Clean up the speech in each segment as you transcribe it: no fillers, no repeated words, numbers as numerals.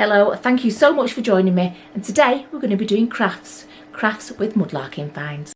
Hello, thank you so much for joining me, and today we're going to be doing crafts with mudlarking finds.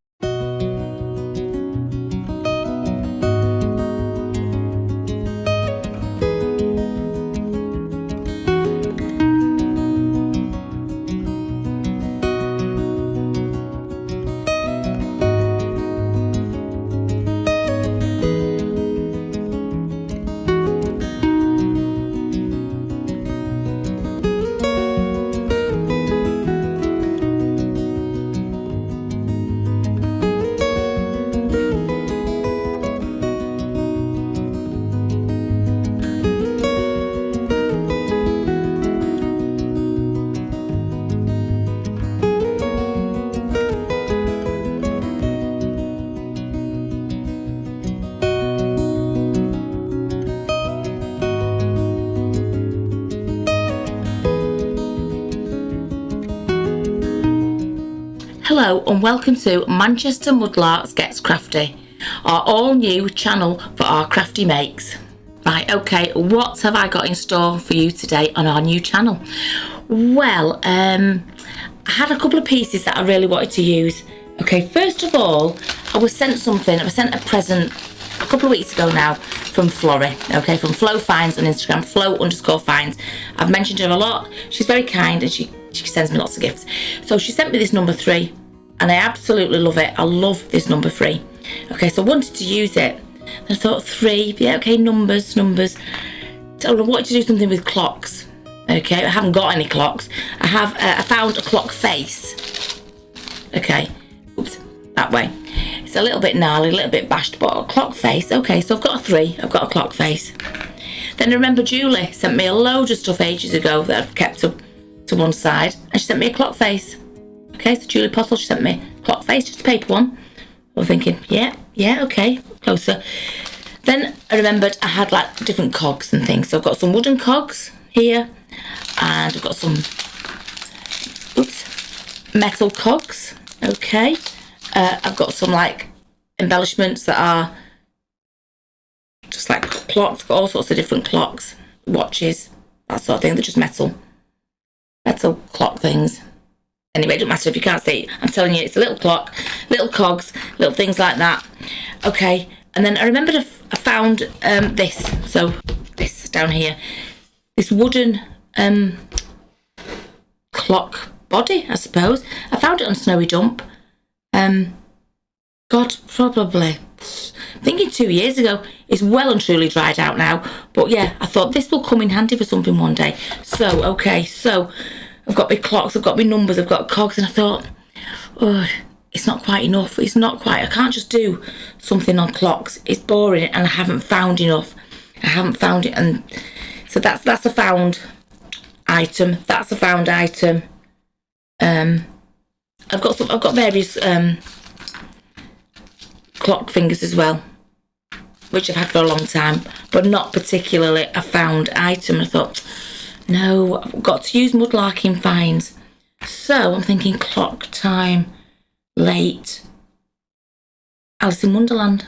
Hello and welcome to Manchester Mudlarks Gets Crafty, our all new channel for our crafty makes. Right, okay, what have I got in store for you today on our new channel? Well, I had a couple of pieces that I really wanted to use. Okay, first of all, I was sent a present a couple of weeks ago now from Florrie, okay, from Flo Finds on Instagram, Flo_Finds. I've mentioned her a lot. She's very kind and she sends me lots of gifts. So she sent me this number 3 and I absolutely love it. I love this number 3. Okay, so I wanted to use it. And I thought 3, yeah, okay, numbers. So I wanted to do something with clocks. Okay, I haven't got any clocks. I found a clock face. Okay, oops, that way. It's a little bit gnarly, a little bit bashed, but a clock face. Okay, so I've got a 3, I've got a clock face. Then I remember Julie sent me a load of stuff ages ago that I've kept up to one side, and she sent me a clock face. Okay, so Julie Pottle, she sent me a clock face, just a paper one. I'm thinking, yeah, okay, closer. Then I remembered I had like different cogs and things. So I've got some wooden cogs here, and I've got some, metal cogs. Okay, I've got some like embellishments that are just like clocks, got all sorts of different clocks, watches, that sort of thing. They're just metal clock things. Anyway, it doesn't matter if you can't see it. I'm telling you, it's a little clock, little cogs, little things like that. Okay, and then I remembered I found this. So this down here, this wooden clock body, I suppose. I found it on Snowy Dump. God, probably thinking 2 years ago. It's well and truly dried out now. But yeah, I thought this will come in handy for something one day. So okay, so I've got my clocks, I've got my numbers, I've got cogs, and I thought, oh, it's not quite enough. It's not quite. I can't just do something on clocks. It's boring, and I haven't found enough. I haven't found it, and so that's a found item. That's a found item. I've got various clock fingers as well, which I've had for a long time, but not particularly a found item. I thought, no, I've got to use mudlarking finds. So I'm thinking clock time, late, Alice in Wonderland.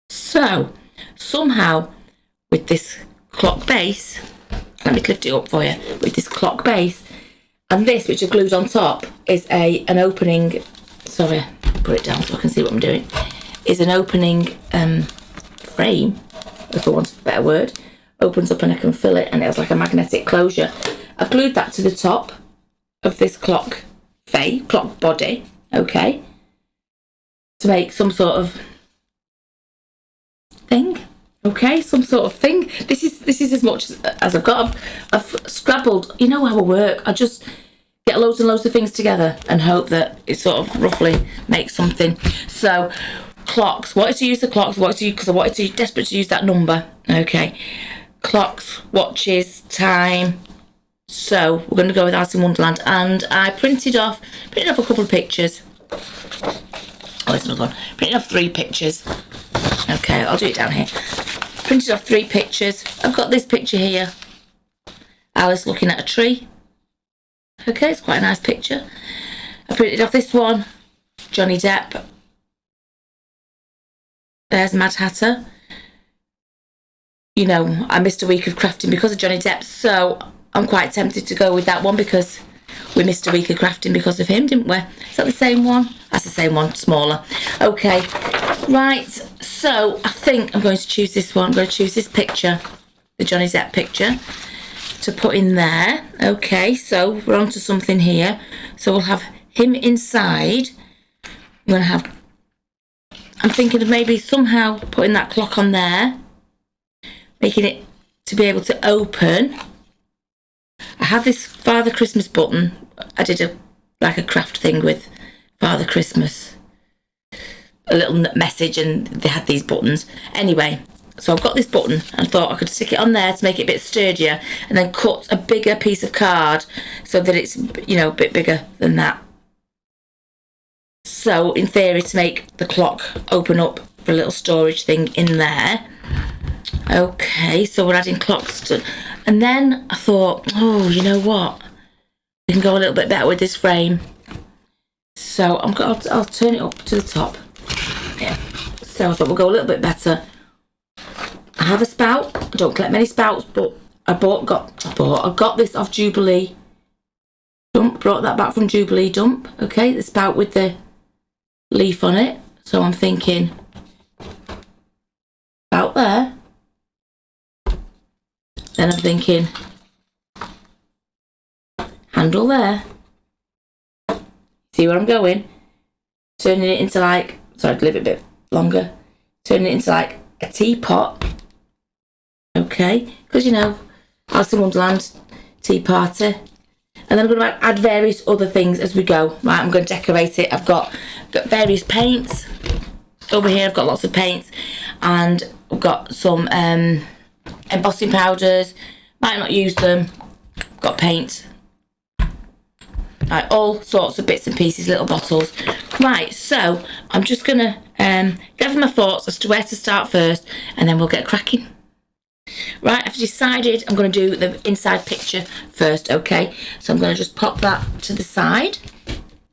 So somehow with this clock base, let me lift it up for you, with this clock base and this which I've glued on top is an opening, sorry, put it down so I can see what I'm doing, is an opening frame, if I want a better word. Opens up and I can fill it, and it has like a magnetic closure. I've glued that to the top of this clock body, okay, to make some sort of thing. Okay, some sort of thing. This is as much as I've got. I've scrabbled. You know how I work. I just get loads and loads of things together and hope that it sort of roughly makes something. So clocks. Wanted to use the clocks. Because I wanted to desperate to use that number. Okay. Clocks, watches, time. So we're going to go with Alice in Wonderland, and I printed off a couple of pictures. Oh, there's another one. Printed off 3 pictures. Okay, I'll do it down here. Printed off 3 pictures. I've got this picture here. Alice looking at a tree. Okay, it's quite a nice picture. I printed off this one. Johnny Depp. There's Mad Hatter. You know, I missed a week of crafting because of Johnny Depp, so I'm quite tempted to go with that one because we missed a week of crafting because of him, didn't we? Is that the same one? That's the same one, smaller. Okay, right, so I think I'm going to choose this one. I'm going to choose this picture, the Johnny Depp picture, to put in there. Okay, so we're on to something here. So we'll have him inside. I'm going to have, I'm thinking of maybe somehow putting that clock on there, making it to be able to open. I have this Father Christmas button. I did a craft thing with Father Christmas, a little message, and they had these buttons. Anyway, so I've got this button and I thought I could stick it on there to make it a bit sturdier, and then cut a bigger piece of card so that it's, you know, a bit bigger than that. So in theory, to make the clock open up for a little storage thing in there. Okay, so we're adding clocks to, and then I thought, oh, you know what? We can go a little bit better with this frame. So I'll turn it up to the top. Yeah. So I thought we'll go a little bit better. I have a spout. I don't collect many spouts, but I got this off Jubilee Dump. Brought that back from Jubilee Dump. Okay, the spout with the leaf on it. So I'm thinking about there. Then I'm thinking handle there. See where I'm going? Turning it into like, sorry, to leave it a bit longer. Turning it into like a teapot. Okay, because you know, Alice in Wonderland tea party. And then I'm going to add various other things as we go. Right, I'm going to decorate it. I've got various paints. Over here I've got lots of paints. And I've got some embossing powders. Might not use them. Got paint. Right, all sorts of bits and pieces, little bottles. Right, so I'm just going to gather my thoughts as to where to start first, and then we'll get cracking. Right, I've decided I'm going to do the inside picture first, okay? So I'm going to just pop that to the side,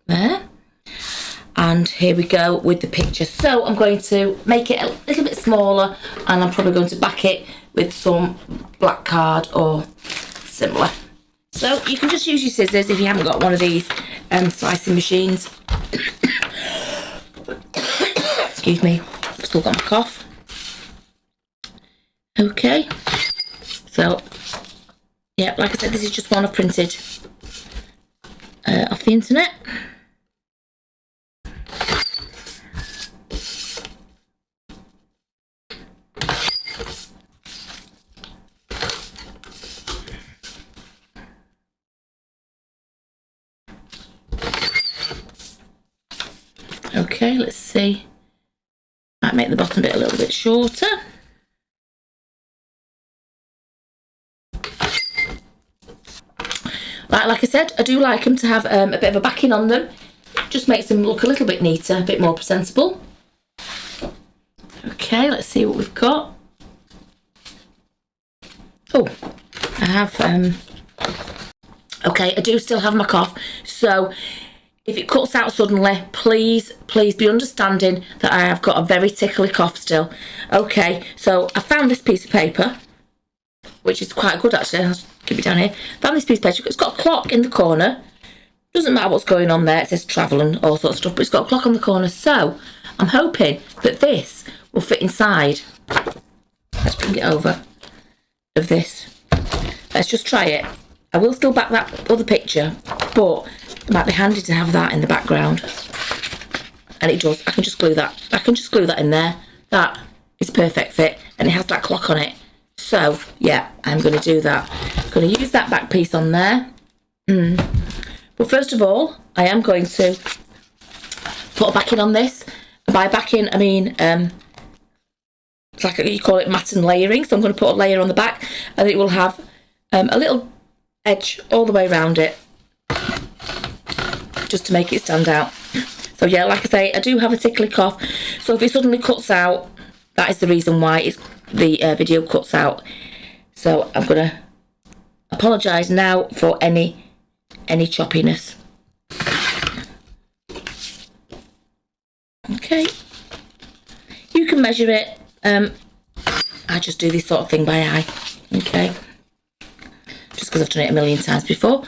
there. And here we go with the picture. So I'm going to make it a little bit smaller, and I'm probably going to back it with some black card or similar. So you can just use your scissors if you haven't got one of these slicing machines. Excuse me, I've still got my cough. Okay, so yeah, like I said, this is just one I've printed off the internet. Okay, let's see. Might make the bottom bit a little bit shorter. Right, like I said, I do like them to have a bit of a backing on them. Just makes them look a little bit neater, a bit more presentable. Okay, let's see what we've got. Oh, I have, okay, I do still have my cough. So if it cuts out suddenly, please be understanding that I have got a very tickly cough still. Okay, so I found this piece of paper, which is quite good actually. I'll keep it down here. Found this piece of paper. It's got a clock in the corner. Doesn't matter what's going on there. It says travel and all sorts of stuff, but it's got a clock on the corner. So I'm hoping that this will fit inside. Let's bring it over of this. Let's just try it. I will still back that other picture, but it might be handy to have that in the background. And it does. I can just glue that. I can just glue that in there. That is perfect fit, and it has that clock on it. So yeah, I'm going to do that. I'm going to use that back piece on there. But first of all, I am going to put a backing on this. By backing, I mean it's like you call it matte and layering. So I'm going to put a layer on the back, and it will have a little edge all the way around it, just to make it stand out. So yeah, like I say, I do have a tickly cough, so if it suddenly cuts out, that is the reason why the video cuts out. So I'm going to apologise now for any choppiness. Okay, you can measure it. I just do this sort of thing by eye. Okay, just because I've done it a million times before.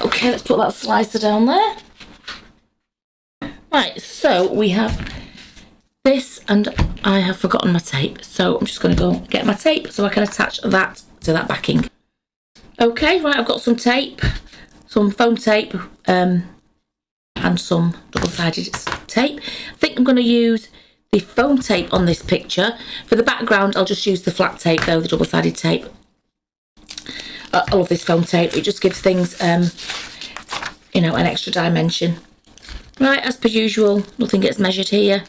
Okay, let's put that slicer down there. Right, so we have this, and I have forgotten my tape, so I'm just going to go get my tape so I can attach that to that backing. Okay, right, I've got some tape, some foam tape, and some double-sided tape. I think I'm going to use the foam tape on this picture. For the background, I'll just use the flat tape though, the double-sided tape. I love this foam tape. It just gives things, you know, an extra dimension. Right, as per usual, nothing gets measured here.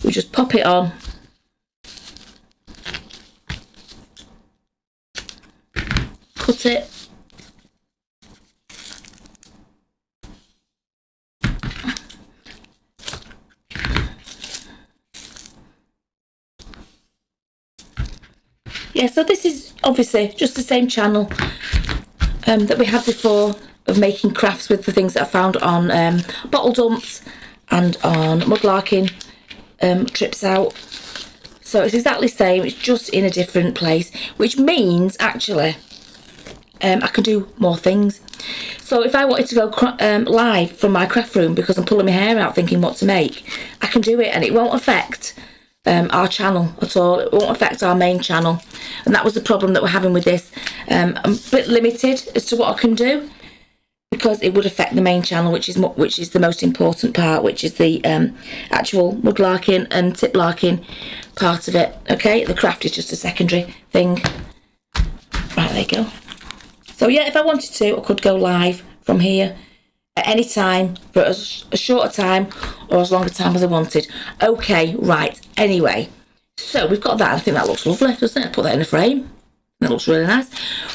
We just pop it on. Cut it. Yeah, so this is obviously just the same channel that we had before of making crafts with the things that I found on bottle dumps and on Mudlarking trips out. So it's exactly the same, it's just in a different place, which means actually I can do more things. So if I wanted to go live from my craft room because I'm pulling my hair out thinking what to make, I can do it, and it won't affect our channel at all. It won't affect our main channel, and that was the problem that we're having with this. I'm a bit limited as to what I can do because it would affect the main channel, which is the most important part, which is the actual mudlarking and tiplarking part of it. Okay, the craft is just a secondary thing. Right, there you go. So yeah, if I wanted to, I could go live from here at any time for as short a time or as long a time as I wanted. Okay, right, anyway, so we've got that. I think that looks lovely, doesn't it? Put that in a frame. That looks really nice.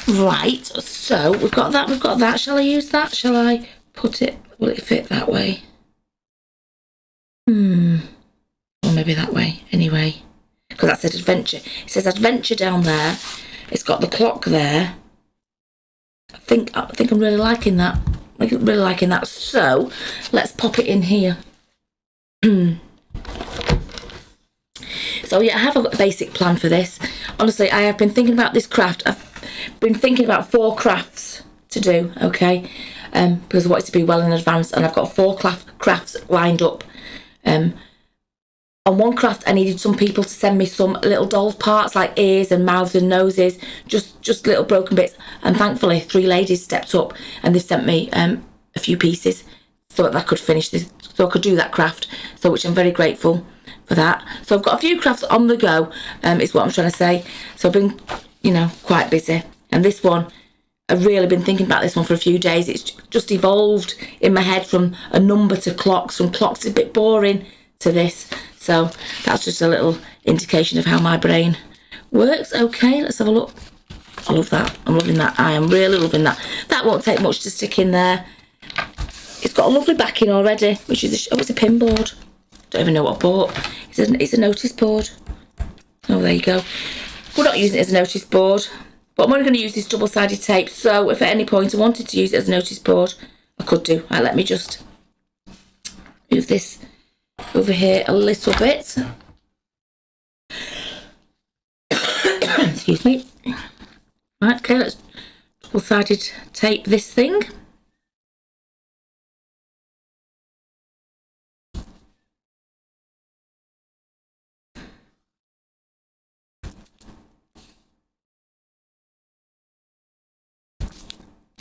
Right, so we've got that. Shall I use that? Shall I put it, will it fit that way? Or maybe that way, anyway. Because that said adventure. It says adventure down there. It's got the clock there. I think I'm really liking that. I'm really liking that. So let's pop it in here. So yeah, I have a basic plan for this. Honestly, I have been thinking about this craft. I've been thinking about 4 crafts to do, okay? Because I want it to be well in advance, and I've got 4 crafts lined up. On one craft, I needed some people to send me some little dolls parts like ears and mouths and noses, just little broken bits. And thankfully, 3 ladies stepped up and they've sent me a few pieces so that I could finish this, so I could do that craft. So which I'm very grateful for that. So I've got a few crafts on the go, is what I'm trying to say. So I've been, you know, quite busy. And this one, I've really been thinking about this one for a few days. It's just evolved in my head from a number to clocks, from clocks a bit boring to this. So that's just a little indication of how my brain works. Okay, let's have a look. I love that. I'm loving that. I am really loving that. That won't take much to stick in there. It's got a lovely backing already, which is it's a pin board. Don't even know what I bought. It's a notice board. Oh, there you go. We're not using it as a notice board, but I'm only going to use this double-sided tape. So if at any point I wanted to use it as a notice board, I could do. Right, let me just move this over here a little bit. Excuse me. Right, okay, let's double-sided tape this thing.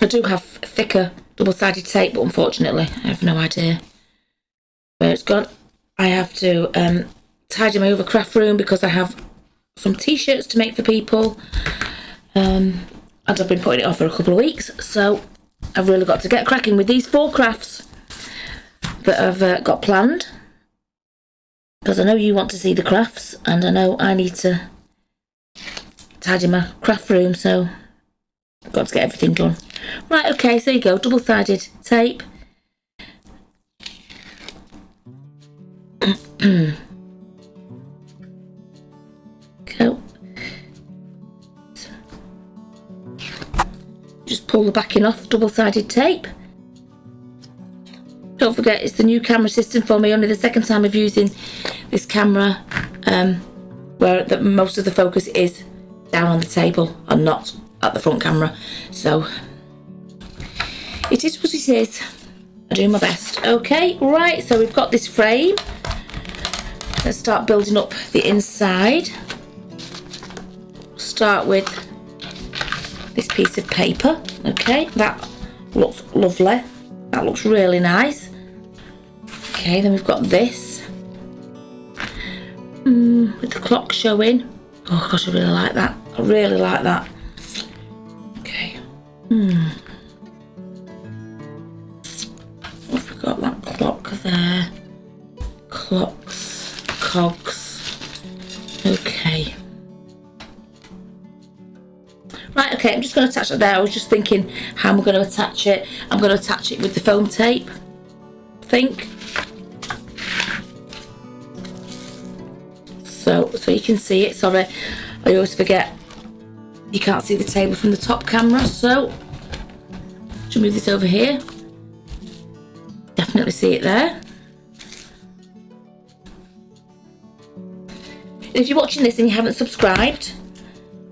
I do have thicker double-sided tape, but unfortunately I have no idea where it's gone. I have to tidy my other craft room because I have some t-shirts to make for people, and I've been putting it off for a couple of weeks, so I've really got to get cracking with these 4 crafts that I've got planned, because I know you want to see the crafts and I know I need to tidy my craft room, so I've got to get everything done. Right, okay, so there you go, double-sided tape. Go. Just pull the backing off, double-sided tape. Don't forget, it's the new camera system for me, only the second time of using this camera, where most of the focus is down on the table and not at the front camera. So it is what it is. I do my best. Okay, right, so we've got this frame. Let's start building up the inside. Start with this piece of paper. Okay, that looks lovely. That looks really nice. Okay, then we've got this with the clock showing. Oh gosh, I really like that. I really like that. Okay. We've got that clock there. Clocks, cogs. Okay. Right, okay, I'm just going to attach it there. I was just thinking how am I going to attach it. I'm going to attach it with the foam tape, I think. So you can see it. Sorry, I always forget you can't see the table from the top camera. So, should move this over here. Definitely see it there. If you're watching this and you haven't subscribed,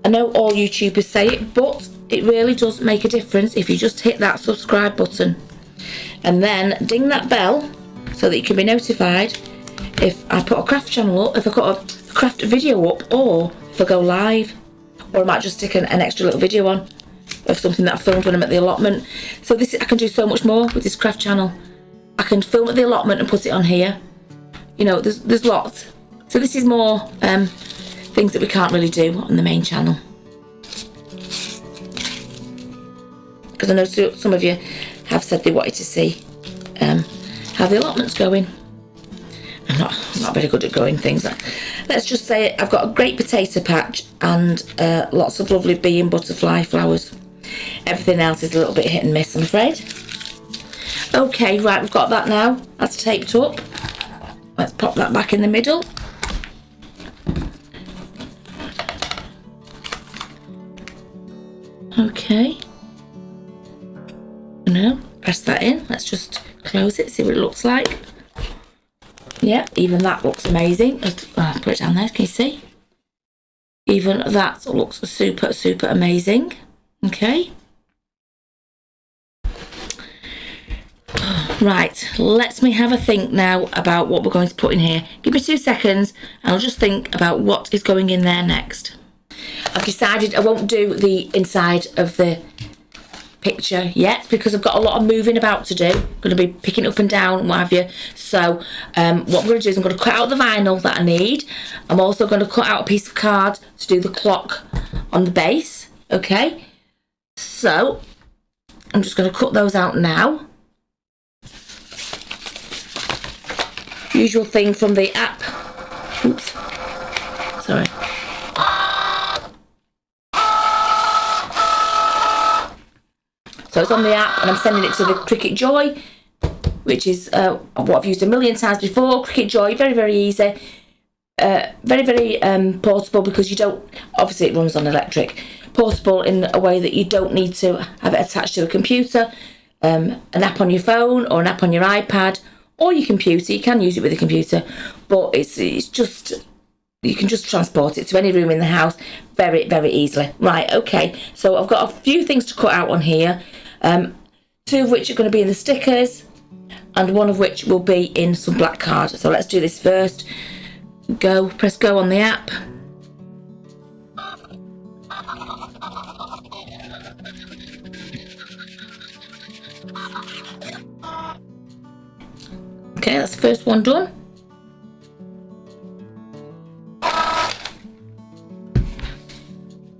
I know all YouTubers say it, but it really does make a difference if you just hit that subscribe button and then ding that bell so that you can be notified if I put a craft channel up, if I put a craft video up, or if I go live, or I might just stick an extra little video on of something that I filmed when I'm at the allotment. So this, I can do so much more with this craft channel. I can film at the allotment and put it on here. You know, there's lots. So this is more things that we can't really do on the main channel. Because I know some of you have said they wanted to see how the allotment's going. I'm not very good at growing things. Let's just say I've got a great potato patch and lots of lovely bee and butterfly flowers. Everything else is a little bit hit and miss, I'm afraid. Okay, right, we've got that now. That's taped up. Let's pop that back in the middle. Okay. Now, press that in. Let's just close it, see what it looks like. Yeah, even that looks amazing. I'll put it down there, can you see? Even that looks super, super amazing. Okay. Right, let me have a think now about what we're going to put in here. Give me 2 seconds and I'll just think about what is going in there next. I've decided I won't do the inside of the picture yet because I've got a lot of moving about to do. I'm going to be picking up and down, what have you. So what I'm going to do is I'm going to cut out the vinyl that I need. I'm also going to cut out a piece of card to do the clock on the base. Okay, so I'm just going to cut those out now. Usual thing from the app. Oops, sorry. So it's on the app and I'm sending it to the Cricut Joy, which is what I've used a million times before. Cricut Joy, very, very easy. Very, very portable because you don't, obviously it runs on electric. Portable in a way that you don't need to have it attached to a computer, an app on your phone or an app on your iPad or your computer. You can use it with a computer, but it's just, you can just transport it to any room in the house very, very easily. Right, okay, so I've got a few things to cut out on here, 2 of which are going to be in the stickers and 1 of which will be in some black card. So let's do this first. Go, press go on the app. Okay, that's the first one done.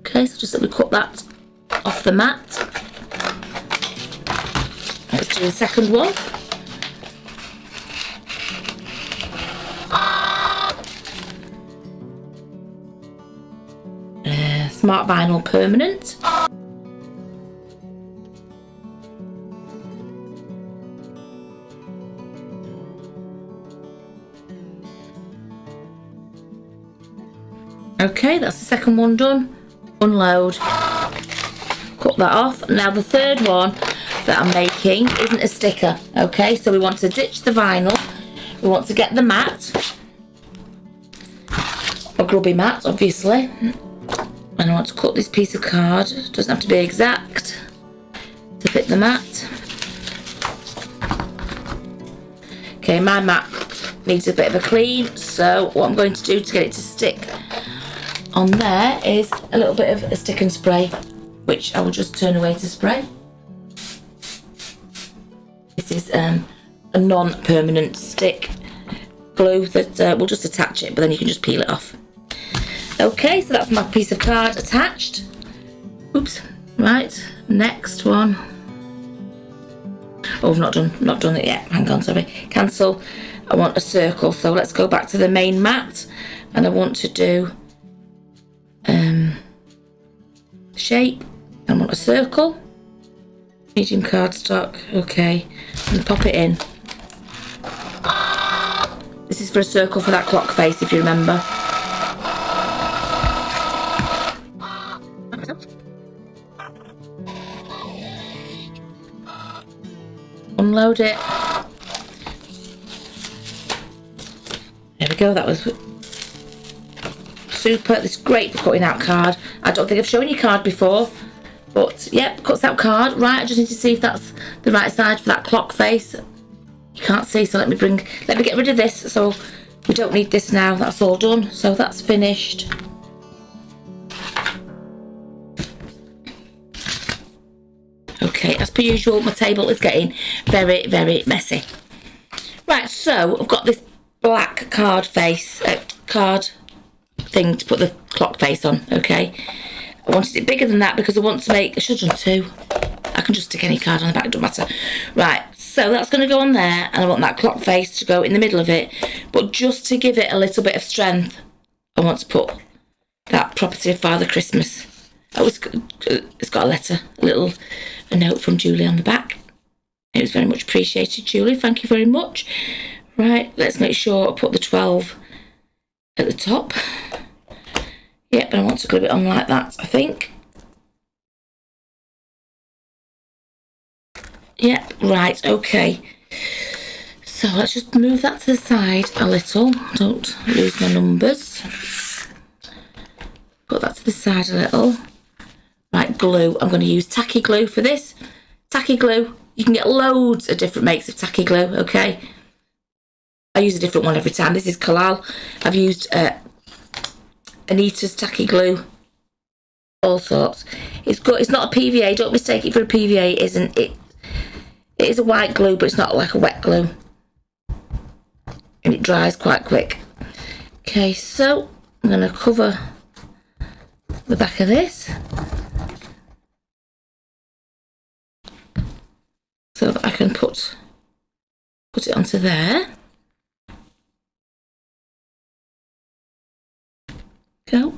Okay, so just let me cut that off the mat. Let's do the second one. Smart vinyl permanent. Okay, that's the second one done. Unload, cut that off. Now the third one that I'm making isn't a sticker. Okay, so we want to ditch the vinyl, we want to get the mat, a grubby mat obviously, and I want to cut this piece of card. It doesn't have to be exact to fit the mat. Okay, my mat needs a bit of a clean, so what I'm going to do to get it to stick on there is a little bit of a stick and spray, which I will just turn away to spray. This is a non-permanent stick glue that will just attach it, but then you can just peel it off. Okay, so that's my piece of card attached. Oops. Right, next one. Oh, I've not done it yet. Hang on, sorry. Cancel. I want a circle, so let's go back to the main mat, and I want to do shape. I want a circle. Medium cardstock. Okay, and pop it in. This is for a circle for that clock face, if you remember. Unload it. There we go, that was super. This is great for cutting out card. I don't think I've shown you card before, but yep, cuts out card. Right, I just need to see if that's the right side for that clock face. You can't see, so let me get rid of this, so we don't need this now. That's all done, so that's finished. Okay, as per usual, my table is getting very, very messy. Right, so I've got this black card face, card thing to put the clock face on, okay? I wanted it bigger than that because I want to make, I should have done two. I can just stick any card on the back, it doesn't matter. Right, so that's going to go on there, and I want that clock face to go in the middle of it. But just to give it a little bit of strength, I want to put that Property of Father Christmas. Oh, it's got a letter, a note from Julie on the back. It was very much appreciated, Julie. Thank you very much. Right, let's make sure I put the 12 at the top. Yep, and I want to glue it on like that, I think. Yep, right, okay. So let's just move that to the side a little. Don't lose my numbers. Put that to the side a little. Right, glue. I'm going to use tacky glue for this. Tacky glue. You can get loads of different makes of tacky glue, okay? I use a different one every time. This is Kalal. I've used Anita's tacky glue. All sorts. It's good. It's not a PVA. Don't mistake it for a PVA. It isn't. It is a white glue, but it's not like a wet glue. And it dries quite quick. Okay, so I'm going to cover the back of this, so that I can put it onto there. Go.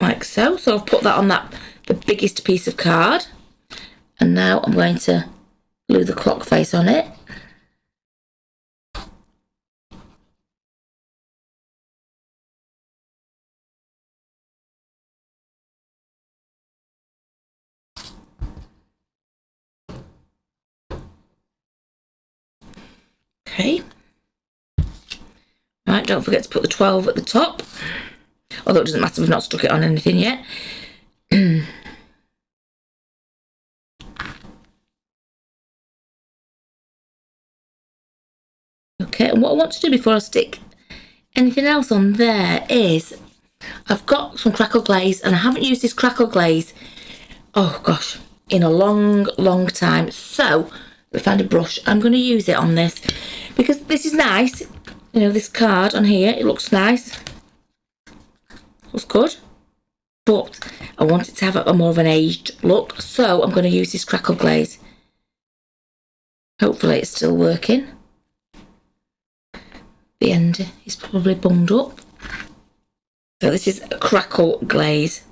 Like so. So I've put that on the biggest piece of card. And now I'm going to glue the clock face on it. Okay. Right, don't forget to put the 12 at the top. Although it doesn't matter, we've not stuck it on anything yet. Okay, and what I want to do before I stick anything else on there is I've got some crackle glaze, and I haven't used this crackle glaze, oh gosh, in a long, long time. So we found a brush. I'm going to use it on this because this is nice. You know, this card on here, it looks nice. Looks good. But I want it to have a more of an aged look. So I'm going to use this crackle glaze. Hopefully it's still working. The end is probably bunged up. So this is a crackle glaze.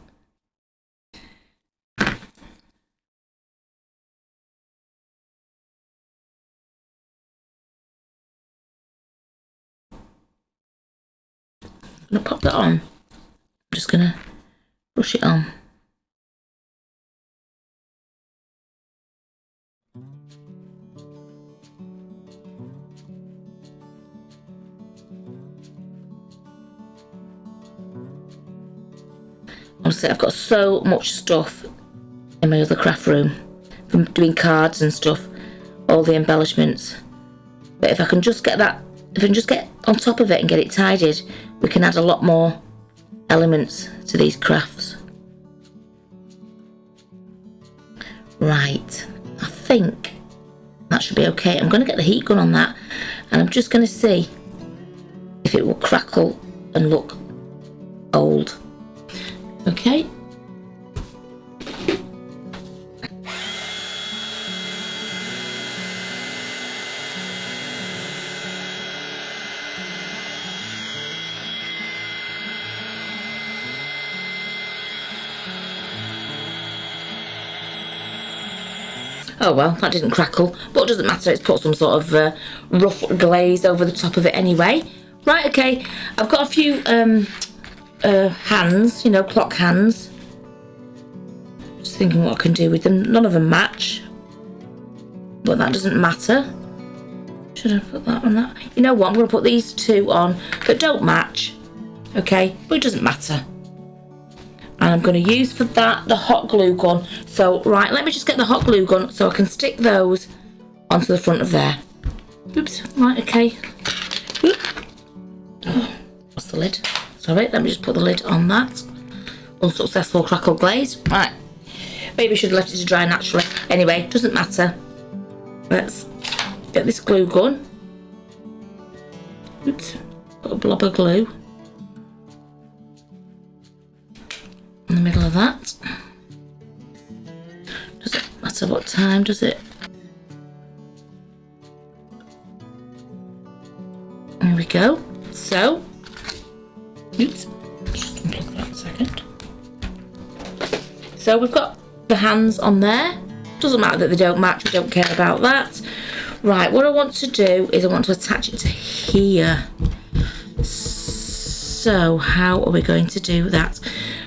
I'm going to pop that on. I'm just going to brush it on. Honestly, I've got so much stuff in my other craft room from doing cards and stuff. all the embellishments. But if I can just get that, if I can just get on top of it and get it tidied, we can add a lot more elements to these crafts. Right, I think that should be okay. I'm going to get the heat gun on that, and I'm just going to see if it will crackle and look old. Okay. Oh well, that didn't crackle, but it doesn't matter, it's put some sort of rough glaze over the top of it anyway. Right, okay, I've got a few hands, you know, clock hands. Just thinking what I can do with them. None of them match, but that doesn't matter. Should I put that on that? You know what, I'm going to put these two on that don't match, okay, but it doesn't matter. And I'm going to use for that the hot glue gun. So, right, let me just get the hot glue gun so I can stick those onto the front of there. Oops, right, okay. Oop. Oh, what's the lid? Sorry, let me just put the lid on that. Unsuccessful crackle glaze. Right, maybe I should have left it to dry naturally. Anyway, doesn't matter. Let's get this glue gun. Oops, put a blob of glue in the middle of that. Does it matter what time, does it? There we go. So, oops, just unplug that a second. So we've got the hands on there. Doesn't matter that they don't match, we don't care about that. Right, what I want to do is I want to attach it to here. So how are we going to do that?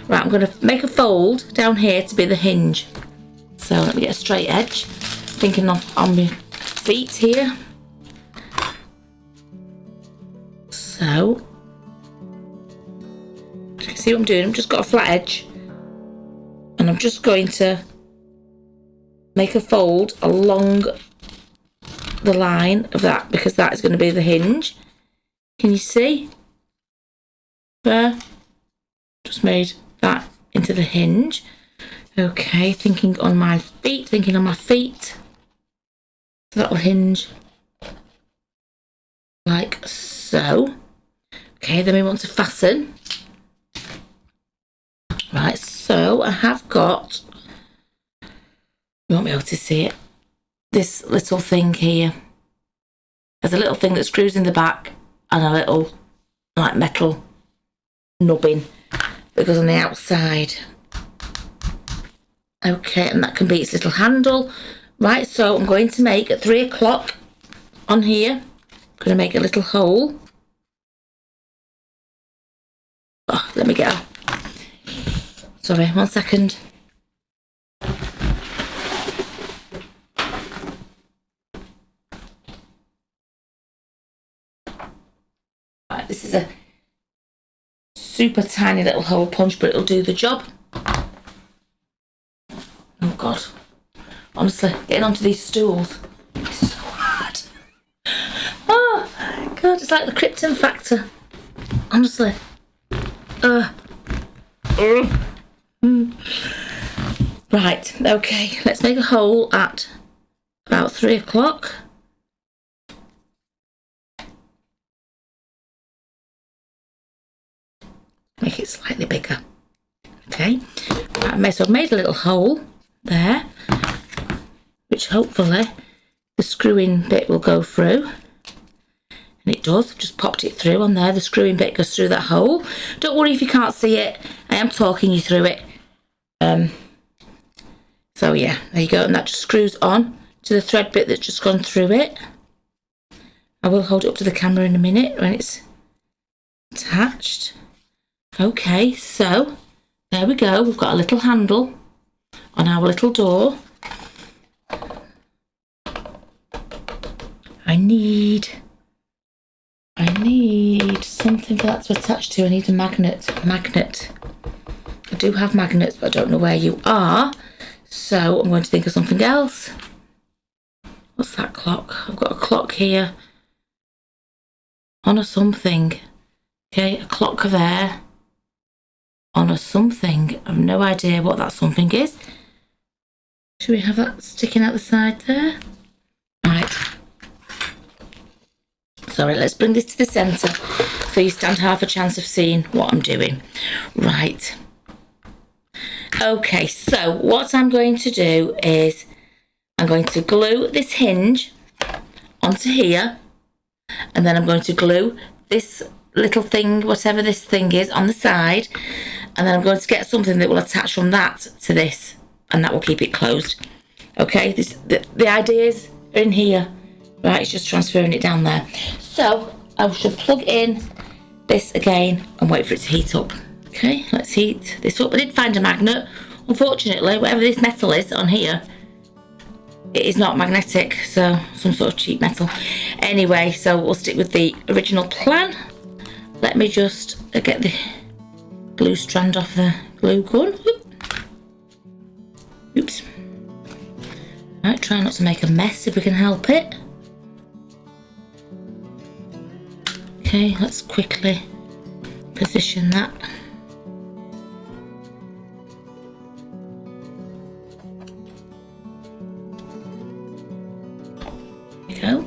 Right, I'm going to make a fold down here to be the hinge. So let me get a straight edge. Thinking of on my feet here. So, you can see what I'm doing. I've just got a flat edge. And I'm just going to make a fold along the line of that, because that is going to be the hinge. Can you see? There. Just made that into the hinge. Okay, thinking on my feet. So that will hinge like so. Okay, then we want to fasten. Right, so I have got, you won't be able to see it, this little thing here. There's a little thing that screws in the back and a little like metal nubbin that goes on the outside. Okay, and that can be its little handle. Right, so I'm going to make at 3 o'clock on here. I'm going to make a little hole. Oh, let me get her. Sorry, 1 second. Right, this is a super tiny little hole punch, but it'll do the job. Oh God, honestly, getting onto these stools is so hard. Oh God, it's like the Krypton factor, honestly. Right, okay, let's make a hole at about 3 o'clock. Make it slightly bigger. Okay, right, so I've made a little hole there, which hopefully the screw-in bit will go through. And it does. I've just popped it through on there. The screw-in bit goes through that hole. Don't worry if you can't see it. I am talking you through it. So yeah, there you go. And that just screws on to the thread bit that's just gone through it. I will hold it up to the camera in a minute when it's attached. Okay, so there we go. We've got a little handle on our little door. I need something for that to attach to. I need a magnet. I do have magnets, but I don't know where you are. So I'm going to think of something else. What's that clock? I've got a clock here on a something. Okay, a clock there on a something. I've no idea what that something is. Should we have that sticking out the side there? Right. Sorry, let's bring this to the centre so you stand half a chance of seeing what I'm doing. Right. Okay, so what I'm going to do is I'm going to glue this hinge onto here, and then I'm going to glue this little thing, whatever this thing is, on the side, and then I'm going to get something that will attach from that to this, and that will keep it closed. Okay, the ideas are in here. Right, it's just transferring it down there. So I should plug in this again and wait for it to heat up. Okay, let's heat this up. I did find a magnet. Unfortunately, whatever this metal is on here, it is not magnetic, so some sort of cheap metal. Anyway, so we'll stick with the original plan. Let me just get the glue strand off the glue gun. Oops. Right, try not to make a mess if we can help it. Okay, let's quickly position that. There we go.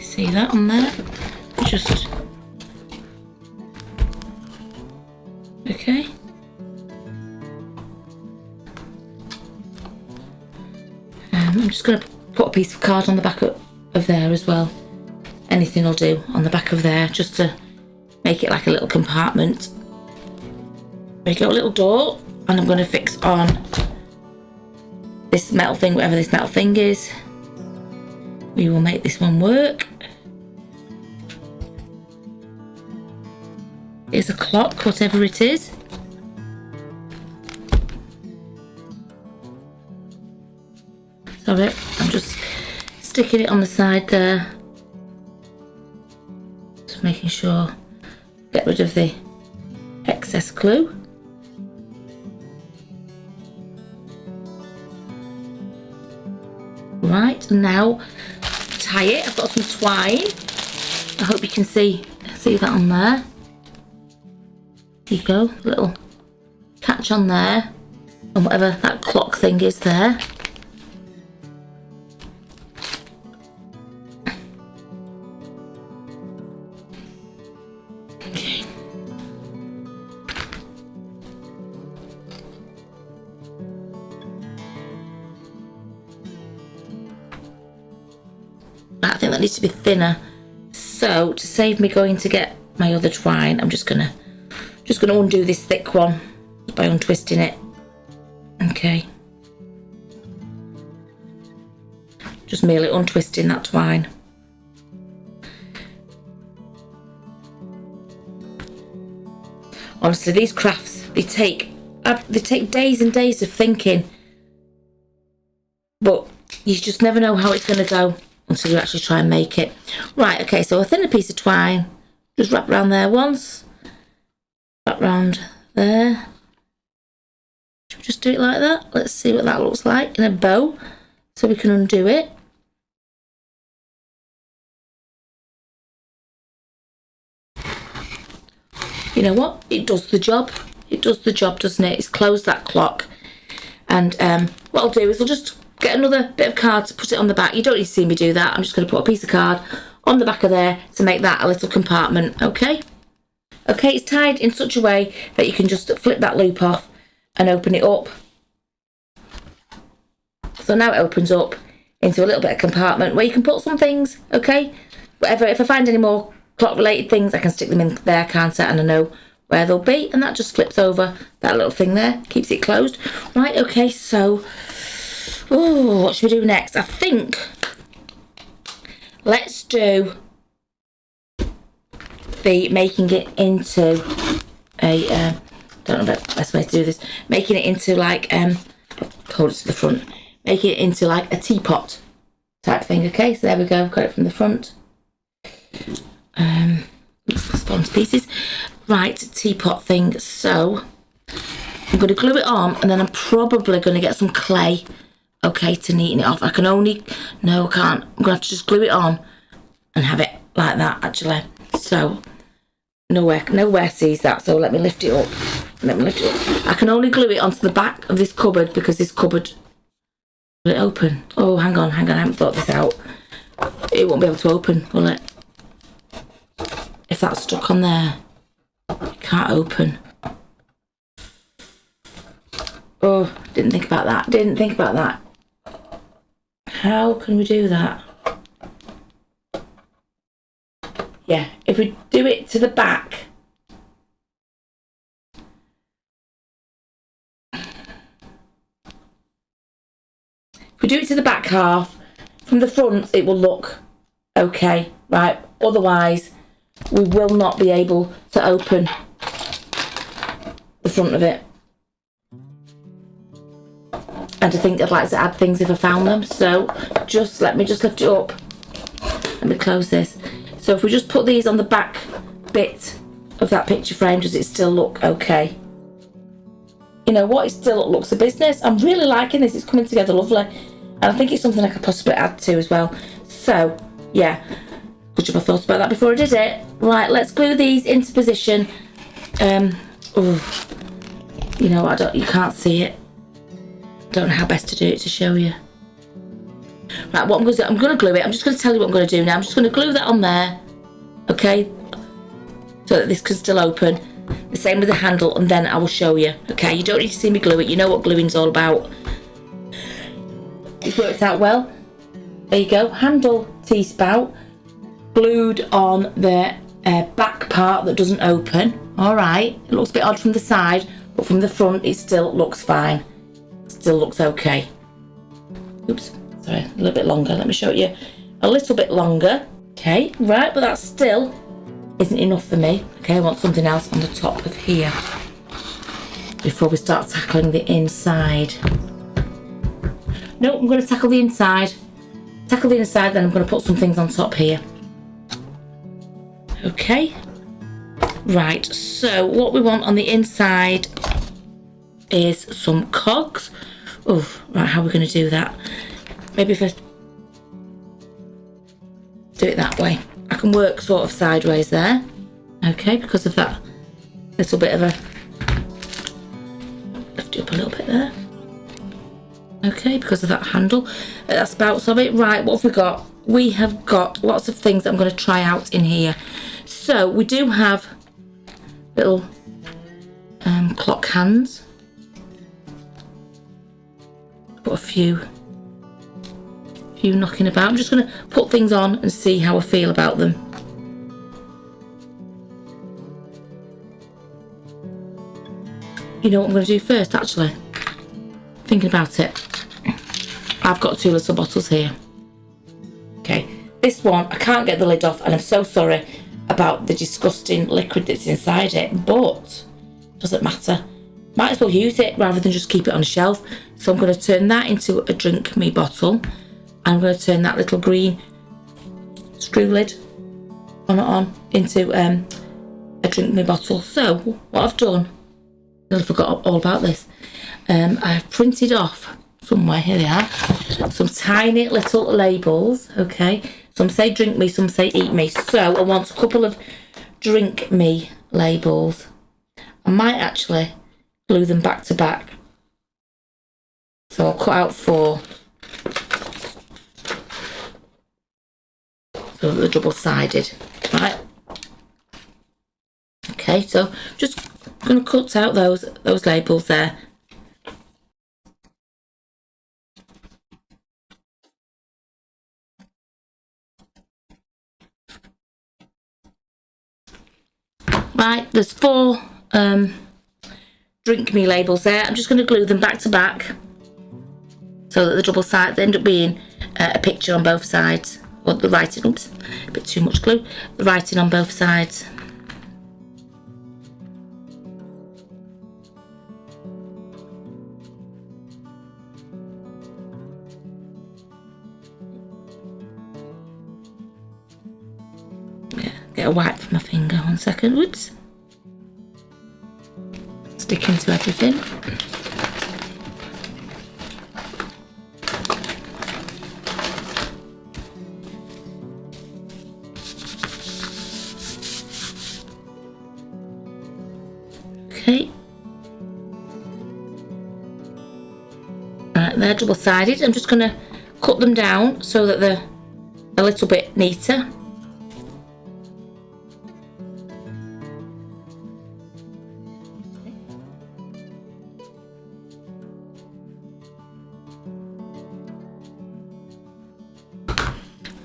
See that on there? Just okay. I'm just going to put a piece of card on the back of there as well. Anything will do on the back of there, just to make it like a little compartment. There we go, a little door, and I'm going to fix on this metal thing, whatever this metal thing is. We will make this one work. Here's a clock, whatever it is. Sorry, I'm just sticking it on the side there. Just making sure, get rid of the excess glue. Right, now tie it. I've got some twine. I hope you can see that on there. There you go, little catch on there, and whatever that clock thing is there. Okay. I think that needs to be thinner. So to save me going to get my other twine, I'm just gonna undo this thick one by untwisting it. Okay. Just merely untwisting that twine. Honestly, these crafts, they take days and days of thinking, but you just never know how it's going to go until you actually try and make it. Right, okay, so a thinner piece of twine, just wrap around there once, wrap around there. Should we just do it like that? Let's see what that looks like in a bow, so we can undo it. You know what? It does the job. It does the job, doesn't it? It's closed that clock. And what I'll do is I'll just get another bit of card to put it on the back. You don't need to see me do that. I'm just going to put a piece of card on the back of there to make that a little compartment, okay? Okay, it's tied in such a way that you can just flip that loop off and open it up. So now it opens up into a little bit of compartment where you can put some things, okay? Whatever, if I find any more clock related things, I can stick them in there, can't I? And I know where they'll be, and that just flips over that little thing there, keeps it closed. Right, okay, so what should we do next? I think let's do the making it into a don't know the best way to do this, making it into like hold it to the front, making it into like a teapot type thing. Okay, so there we go, got it from the front. It's fallen to pieces. Right, teapot thing. So I'm going to glue it on, and then I'm probably going to get some clay okay, to neaten it off. I can only, no I can't, I'm gonna have to just glue it on and have it like that actually. So nowhere sees that, so let me lift it up. I can only glue it onto the back of this cupboard because this cupboard, will it open? Oh, hang on, I haven't thought this out. It won't be able to open, will it? If that's stuck on there, it can't open. Oh, didn't think about that. How can we do that? Yeah, if we do it to the back. If we do it to the back half, from the front it will look okay, right? Otherwise, we will not be able to open the front of it. And I think I'd like to add things if I found them. So let me just lift it up. Let me close this. So if we just put these on the back bit of that picture frame, does it still look okay? You know what, it still looks a business. I'm really liking this, it's coming together lovely. And I think it's something I could possibly add to as well. So yeah, good job I thought about that before I did it. Right, let's glue these into position. Oh, you know what, you can't see it. Don't know how best to do it to show you. Right, what I'm going to do, I'm going to glue it. I'm just going to tell you what I'm going to do now. I'm just going to glue that on there, okay, so that this can still open. The same with the handle, and then I will show you. Okay, you don't need to see me glue it. You know what gluing's all about. It's worked out well. There you go. Handle T-spout glued on the back part that doesn't open. All right. It looks a bit odd from the side, but from the front it still looks fine. Still looks okay. Oops, sorry, a little bit longer. Let me show you a little bit longer. Okay, right, but that still isn't enough for me. Okay, I want something else on the top of here before we start tackling the inside. No, I'm going to tackle the inside. Tackle the inside, then I'm going to put some things on top here. Okay. Right, so what we want on the inside is some cogs. Oh, right, how are we going to do that? Maybe if I do it that way, I can work sort of sideways there. Okay, because of that little bit of a, lift it up a little bit there. Okay, because of that handle, that spouts of it. Right, what have we got? We have got lots of things that I'm going to try out in here. So we do have little clock hands. Put a few knocking about. I'm just going to put things on and see how I feel about them. You know what I'm going to do first, actually? Thinking about it. I've got 2 little bottles here. Okay, this one, I can't get the lid off, and I'm so sorry about the disgusting liquid that's inside it, but doesn't matter. Might as well use it rather than just keep it on a shelf. So I'm going to turn that into a drink me bottle. I'm going to turn that little green screw lid on into a drink me bottle. So what I've done, I forgot all about this. I've printed off somewhere, here they are, some tiny little labels. Okay, some say drink me, some say eat me. So I want a couple of drink me labels. I might actually glue them back to back. So I'll cut out 4. So they're double-sided, right? Okay, so just going to cut out those labels there. Right, there's 4 drink me labels there. I'm just going to glue them back to back so that the double side, they end up being a picture on both sides. Well, the writing, oops, a bit too much glue. The writing on both sides. Yeah, get a wipe from my finger, 1 second, whoops. Stick into everything. they're double-sided. I'm just going to cut them down so that they're a little bit neater.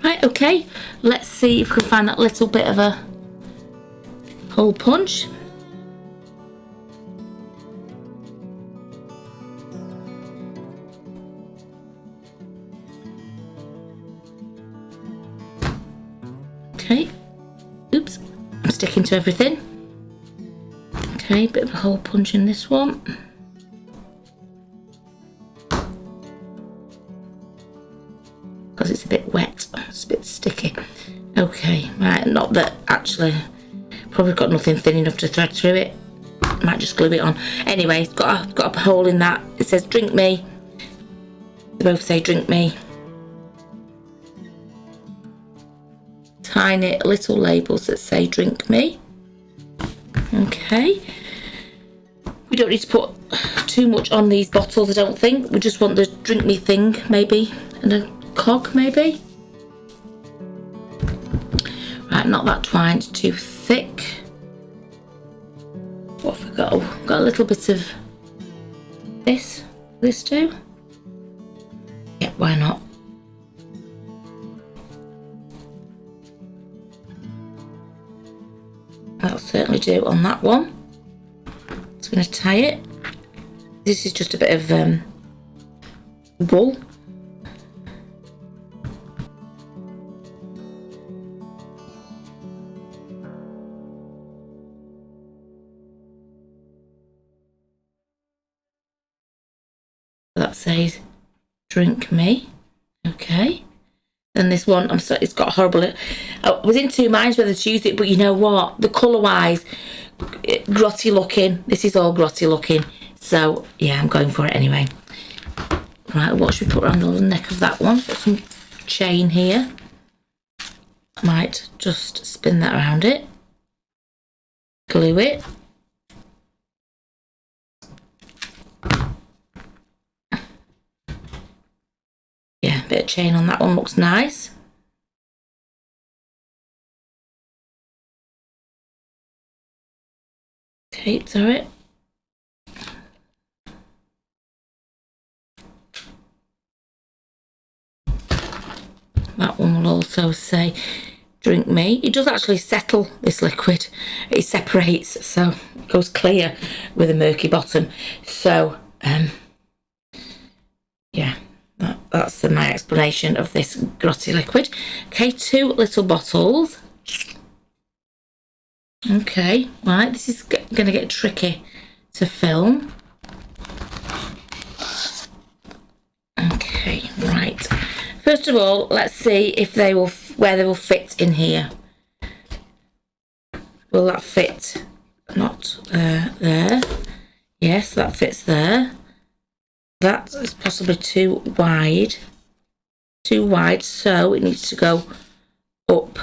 Right, okay, let's see if we can find that little bit of a hole punch. Okay, oops, I'm sticking to everything. Okay, bit of a hole punch in this one. Because it's a bit wet, it's a bit sticky. Okay, right, not that actually, probably got nothing thin enough to thread through it. Might just glue it on. Anyway, it's got a hole in that. It says drink me. They both say drink me. Tiny little labels that say drink me. Okay. We don't need to put too much on these bottles, I don't think. We just want the drink me thing, maybe, and a cog, maybe. Right, not that twine, it's too thick. What have we got? Oh, we've got a little bit of this too. Yeah, why not? That'll certainly do on that one. Just going to tie it. This is just a bit of wool. That says drink me. Okay. Then this one, I'm sorry, it's got horrible. I was in two minds whether to use it, but you know what? The colour wise, grotty looking. This is all grotty looking. So yeah, I'm going for it anyway. Right, what should we put around the neck of that one? Got some chain here. I might just spin that around it. Glue it. Yeah, bit of chain on that one looks nice. Okay, sorry. That one will also say drink me. It does actually settle, this liquid. It separates, so it goes clear with a murky bottom. So yeah, that's my explanation of this grotty liquid. Okay, 2 little bottles. Okay, right, this is going to get tricky to film. Okay, right. First of all, let's see if they will, where they will fit in here. Will that fit? Not there. Yes, that fits there. That is possibly too wide. Too wide, so it needs to go up.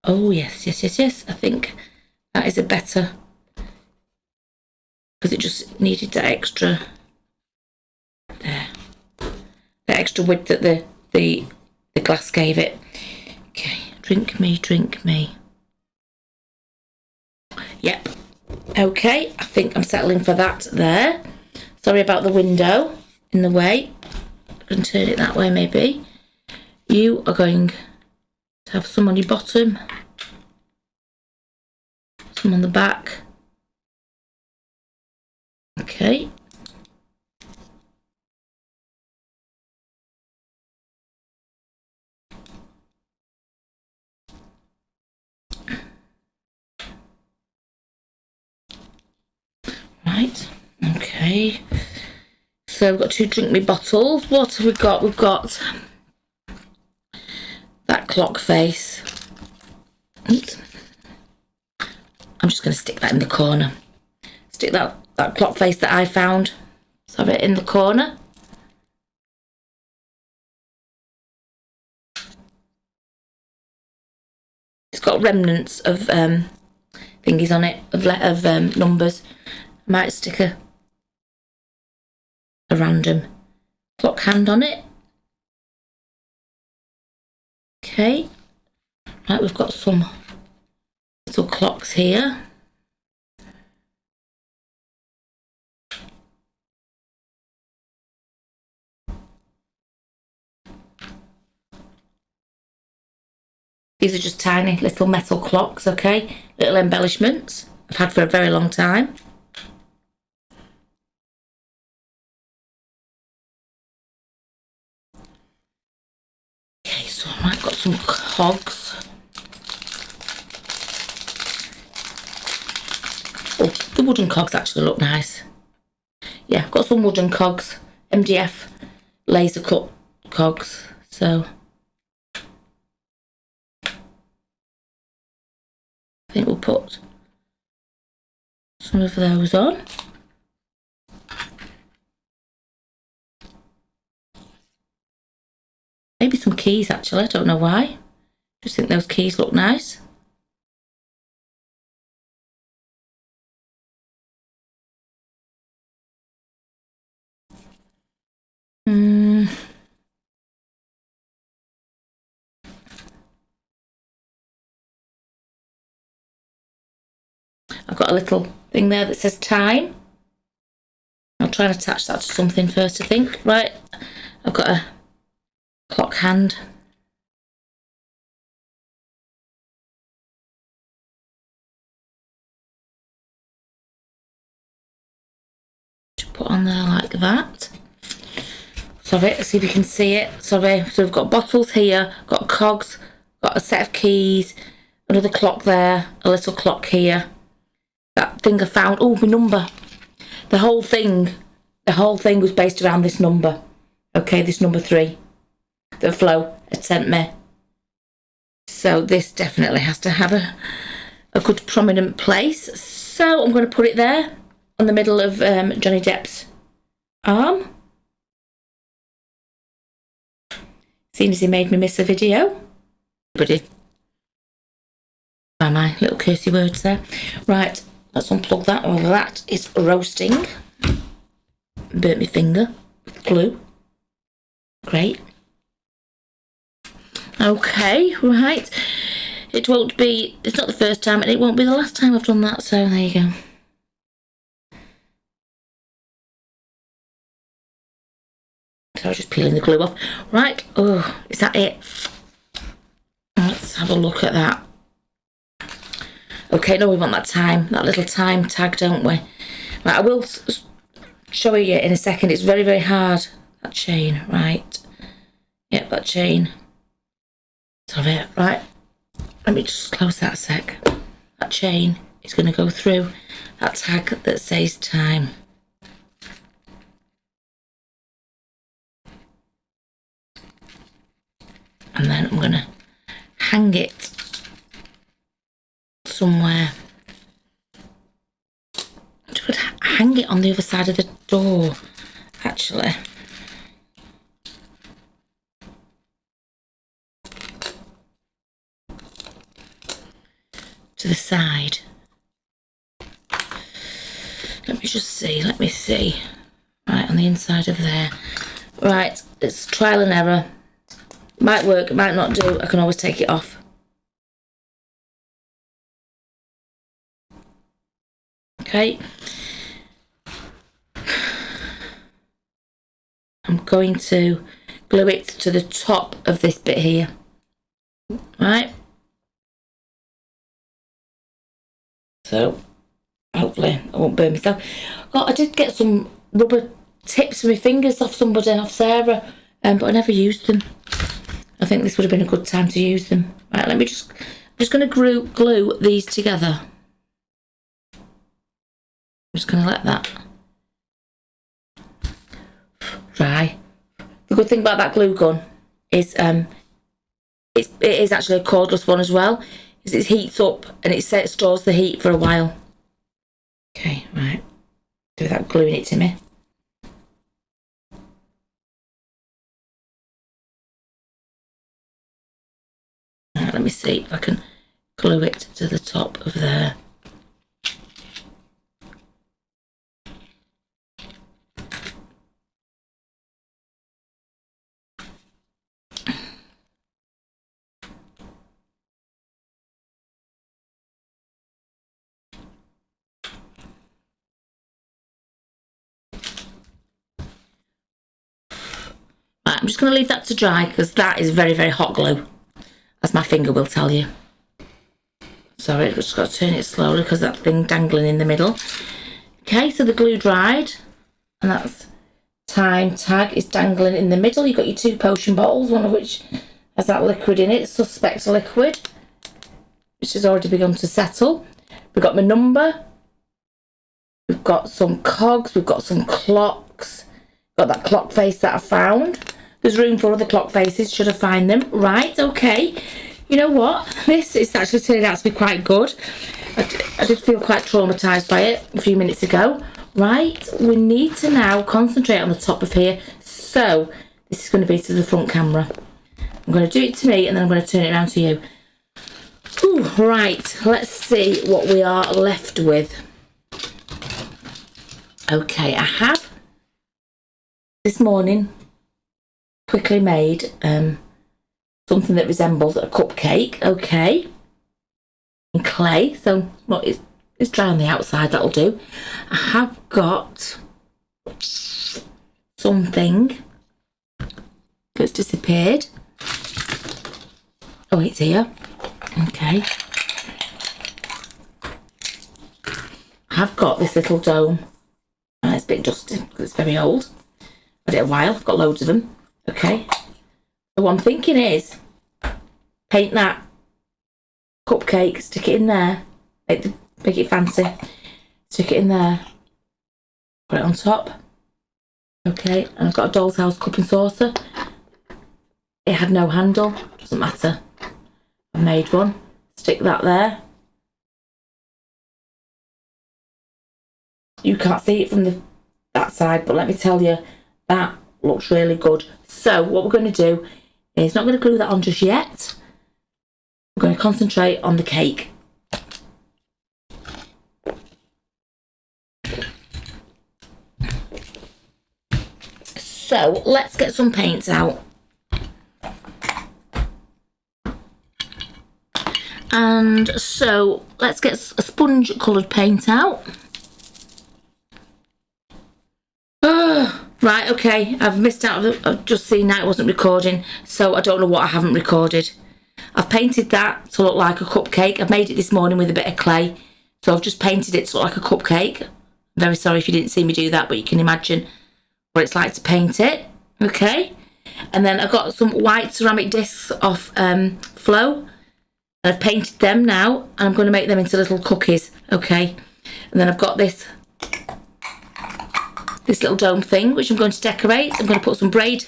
Oh, yes. I think that is a better, because it just needed that extra, there. The extra width that the glass gave it. Okay, drink me. Yep. Okay, I think I'm settling for that there. Sorry about the window in the way. I can turn it that way maybe. You are going to have some on your bottom, some on the back. Okay. Right, okay. So we've got 2 drink me bottles. What have we got? We've got that clock face. Oops. I'm just going to stick that in the corner. Stick that clock face that I found. Let's have it in the corner. It's got remnants of thingies on it, of numbers. I might stick a a random clock hand on it. Okay, right, we've got some little clocks here. These are just tiny little metal clocks, okay? Little embellishments I've had for a very long time. Okay, so I've got some cogs. Oh, the wooden cogs actually look nice. Yeah, I've got some wooden cogs, MDF laser cut cogs, so I think we'll put some of those on. Maybe some keys actually, I don't know why. Just think those keys look nice. I've got a little thing there that says time. I'll try and attach that to something first, I think. Right, I've got a clock hand. Just put on there like that. Sorry, let's see if you can see it. Sorry, so we've got bottles here, got cogs, got a set of keys, another clock there, a little clock here. That thing I found, oh, my number. The whole thing was based around this number. Okay, this number 3 that Flo had sent me. So this definitely has to have a good prominent place. So I'm going to put it there on the middle of Johnny Depp's arm. Seeing as he made me miss a video. Buddy. By my little cursey words there. Right, let's unplug that. All that is roasting. Burnt my finger with glue. Great. Okay, right. It's not the first time and it won't be the last time I've done that, so there you go. So I'm just peeling the glue off. Right, oh, is that it? Let's have a look at that. Okay, no, we want that little time tag, don't we? Right, I will show you in a second. It's very, very hard, that chain, right? Yep, that chain. Sorry, right. Let me just close that a sec. That chain is going to go through that tag that says time. And then I'm going to hang it somewhere. I could hang it on the other side of the door, actually. To the side. Let me see. Right, on the inside of there. Right, it's trial and error. Might work, it might not do. I can always take it off. Okay. I'm going to glue it to the top of this bit here. Right. So, hopefully I won't burn myself. Oh, I did get some rubber tips for my fingers off somebody, off Sarah, but I never used them. I think this would have been a good time to use them. Right, I'm just going to glue these together. I'm just going to let that dry. The good thing about that glue gun is it is actually a cordless one as well. Is it heats up and it stores the heat for a while. Okay, right. Do that gluing it to me. Let me see if I can glue it to the top of there. I'm just going to leave that to dry because that is very, very hot glue, as my finger will tell you. Sorry, I've just got to turn it slowly because that thing dangling in the middle. Okay, so the glue dried, and that's time tag is dangling in the middle. You've got your 2 potion bottles, one of which has that liquid in it, suspect liquid, which has already begun to settle. We've got my number, we've got some cogs, we've got some clocks, got that clock face that I found. There's room for other clock faces should I find them. Right, okay. You know what? This is actually turning out to be quite good. I did feel quite traumatised by it a few minutes ago. Right, we need to now concentrate on the top of here. So, this is going to be to the front camera. I'm going to do it to me and then I'm going to turn it around to you. Ooh, right, let's see what we are left with. Okay, I have this morning quickly made something that resembles a cupcake, okay, in clay. So, well, it's dry on the outside, that'll do. I have got something that's disappeared. Oh, it's here. Okay. I've got this little dome. It's a bit dusty because it's very old. Had it a while. I've got loads of them. Okay. So what I'm thinking is paint that cupcake, stick it in there, make it fancy, stick it in there, put it on top. Okay, and I've got a doll's house cup and saucer. It had no handle, doesn't matter. I made one. Stick that there. You can't see it from that side, but let me tell you, that looks really good. So what we're going to do is not going to glue that on just yet. We're going to concentrate on the cake. So let's get some paints out. And so let's get a sponge coloured paint out. Right, okay, I've missed out. I've just seen that it wasn't recording, so I don't know what I haven't recorded. I've painted that to look like a cupcake. I've made it this morning with a bit of clay, so I've just painted it to look like a cupcake. I'm very sorry if you didn't see me do that, but you can imagine what it's like to paint it. Okay, and then I've got some white ceramic discs off Flow. I've painted them now, and I'm going to make them into little cookies. Okay, and then I've got this little dome thing, which I'm going to decorate. I'm going to put some braid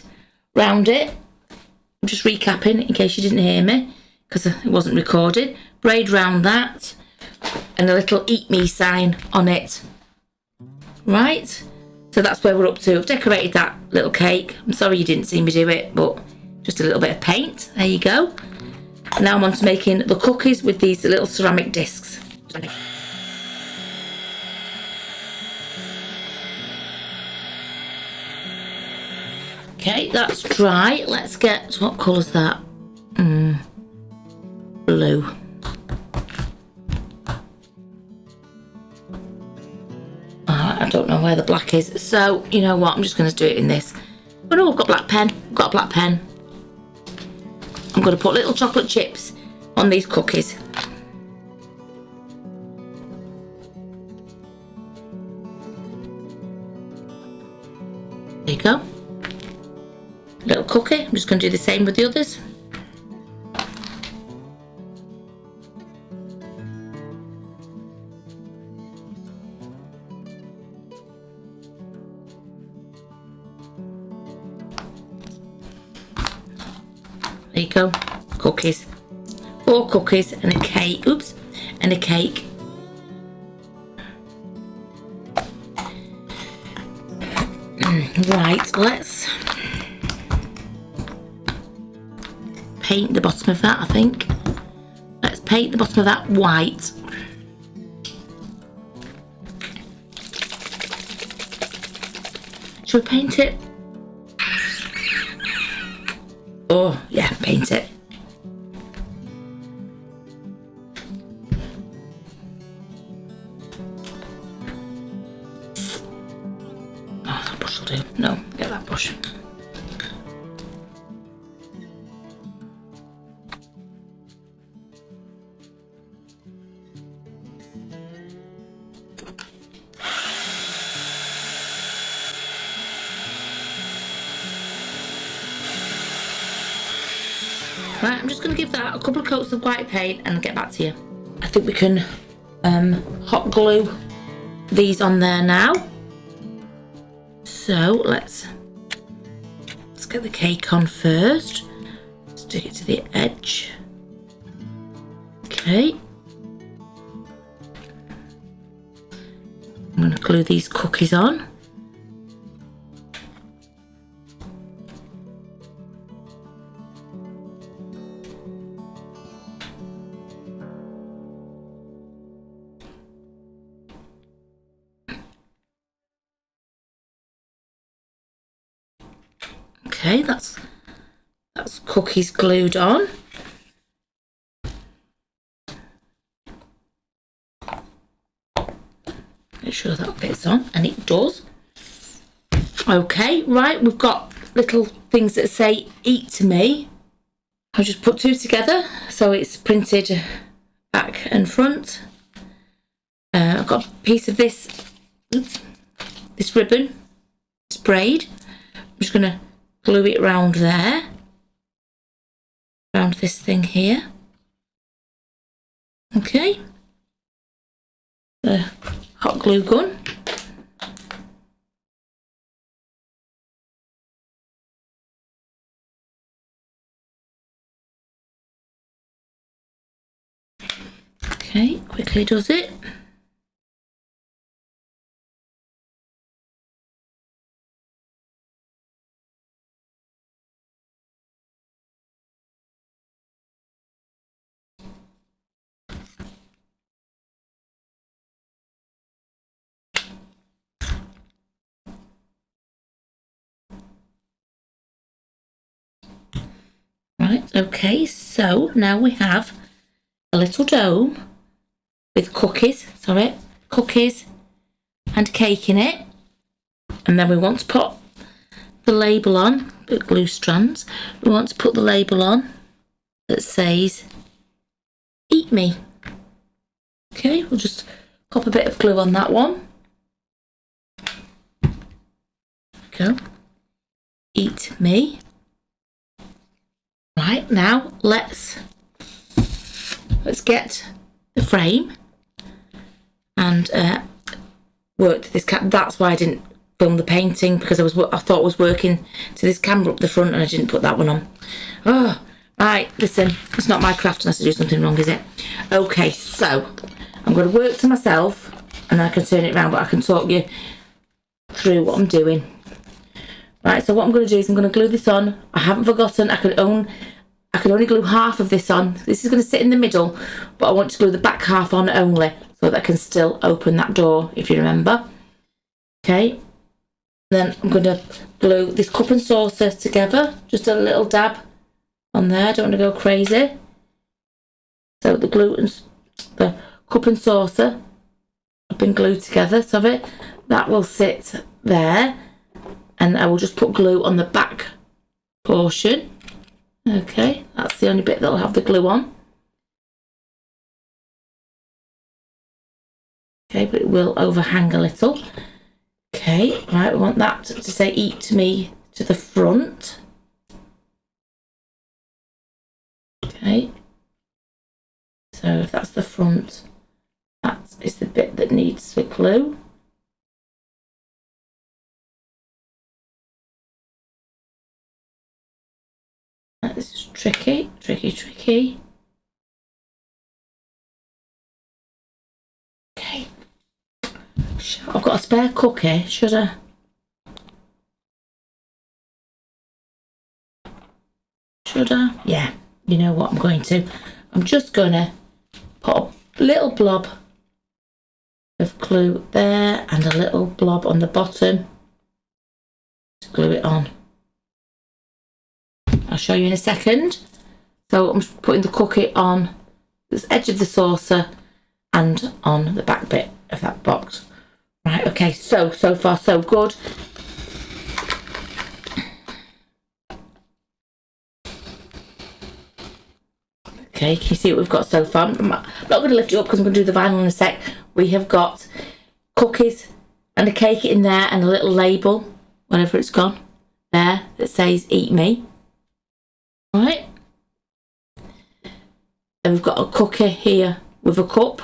round it. I'm just recapping in case you didn't hear me, because it wasn't recorded. Braid round that, and a little eat me sign on it. Right, so that's where we're up to. I've decorated that little cake. I'm sorry you didn't see me do it, but just a little bit of paint. There you go. And now I'm on to making the cookies with these little ceramic discs. Okay, that's dry. Let's get, what colour's that? Blue. I don't know where the black is. So, you know what? I'm just going to do it in this. Oh no, I've got black pen. I've got a black pen. I'm going to put little chocolate chips on these cookies. There you go. Little cookie. I'm just going to do the same with the others. There you go, cookies. 4 cookies and a cake, oops, and a cake. Right, let's paint the bottom of that, I think. Let's paint the bottom of that white. Should we paint it? Oh, yeah, paint it. Oh, that brush will do. No, get that brush. I'm just going to give that a couple of coats of white paint and get back to you. I think we can hot glue these on there now. So let's get the cake on first. Stick it to the edge. Okay. I'm going to glue these cookies on. Okay, that's cookies glued on. Make sure that fits on, and it does. Okay, right, we've got little things that say "Eat Me." I'll just put two together, so it's printed back and front. I've got a piece of this ribbon sprayed. I'm just going to glue it round there, around this thing here. Okay, the hot glue gun. Okay, quickly does it. Right, okay, so now we have a little dome with cookies and cake in it. And then we want to put the label on, the glue strands. We want to put the label on that says "Eat Me." Okay, we'll just pop a bit of glue on that one. Go. Eat Me. Right, now let's get the frame and work to this cap. That's why I didn't film the painting, because I thought I was working to this camera up the front and I didn't put that one on. Oh, right, listen, it's not my craft unless I do something wrong, is it? Okay, so I'm going to work to myself and I can turn it around, but I can talk you through what I'm doing. Right, so what I'm going to do is I'm going to glue this on. I haven't forgotten, I could only glue half of this on. This is going to sit in the middle, but I want to glue the back half on only, so that I can still open that door, if you remember. Okay, then I'm going to glue this cup and saucer together, just a little dab on there. I don't want to go crazy. So the cup and saucer have been glued together, so that will sit there, and I will just put glue on the back portion. Okay, that's the only bit that'll have the glue on. Okay, but it will overhang a little. Okay, right, we want that to say "Eat Me" to the front. Okay, so if that's the front, that is the bit that needs the glue. This is tricky. Okay. I've got a spare cookie. Should I? Yeah. You know what I'm going to? I'm just going to put a little blob of glue there and a little blob on the bottom to glue it on. I'll show you in a second. So I'm just putting the cookie on this edge of the saucer and on the back bit of that box. Right, okay, so far so good. Okay, can you see what we've got so far? I'm not going to lift it up because I'm going to do the vinyl in a sec. We have got cookies and a cake in there and a little label, whatever it's gone, there, that says "Eat Me." Right, And we've got a cooker here with a cup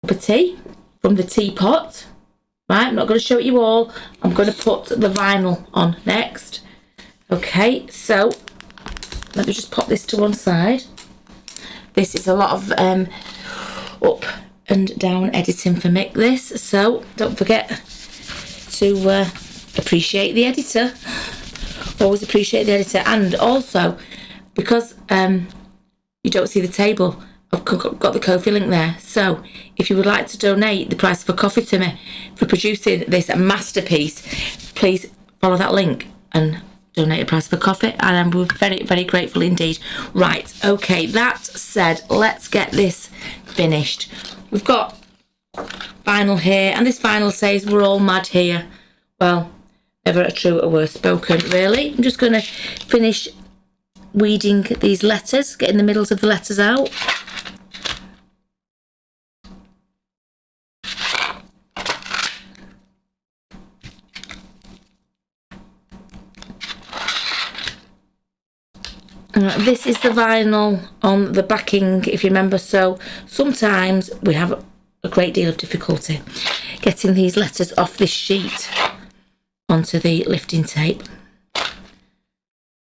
of tea from the teapot. Right, I'm not going to show it you all. I'm going to put the vinyl on next. Okay, so let me just pop this to one side. This is a lot of up and down editing for Mick, this, so don't forget to appreciate the editor. Always appreciate the editor. And also, because you don't see the table, I've got the Ko-fi link there, so if you would like to donate the price of a coffee to me for producing this masterpiece, please follow that link and donate a price of a coffee, and I'm very, very grateful indeed. Right, okay, that said, let's get this finished. We've got vinyl here, and this vinyl says we're all mad here. Well, never a true or worse spoken, really. I'm just going to finish weeding these letters, getting the middles of the letters out. This is the vinyl on the backing, if you remember, so sometimes we have a great deal of difficulty getting these letters off this sheet onto the lifting tape.